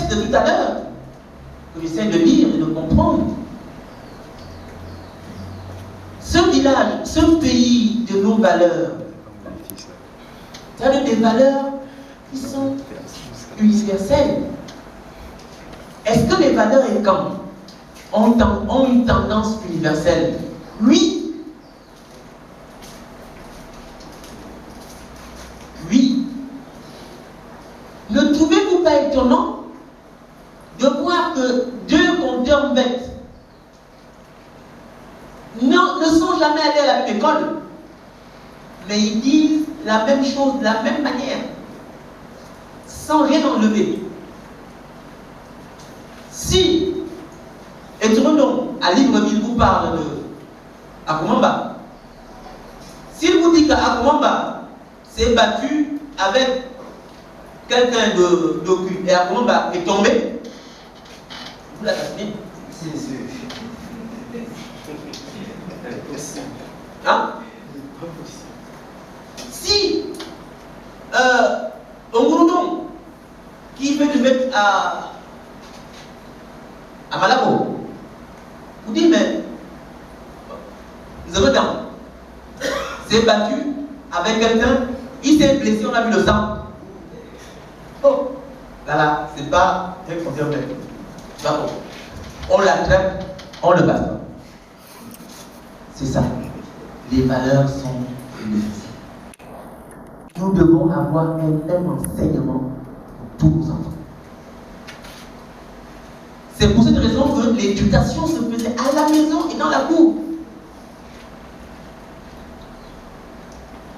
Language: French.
texte de tout à l'heure, que j'essaie de lire et de comprendre. Ce village, ce pays de nos valeurs, c'est des valeurs qui sont universelles. Est-ce que les valeurs et camps ont une tendance universelle? Oui. Oui. Ne trouvez-vous pas étonnant de voir que deux compteurs bêtes ne sont jamais allés à la même école, mais ils disent la même chose de la même manière, sans rien enlever? Si Etronong, à Libreville, vous parle de Akumamba, s'il vous dit qu'Akumamba s'est battu avec quelqu'un d'occupe et Akumamba est tombé, vous la cassez. Hein? Si Ongoudon qui fait du mettre à Malabo, vous dites, mais Zérodan s'est battu avec quelqu'un, il s'est blessé, on a vu le sang. Oh, là, c'est pas un compteur bête. On l'attrape, on le bat. C'est ça. Les valeurs sont universelles. Nous devons avoir un même enseignement pour tous nos enfants. C'est pour cette raison que l'éducation se faisait à la maison et dans la cour.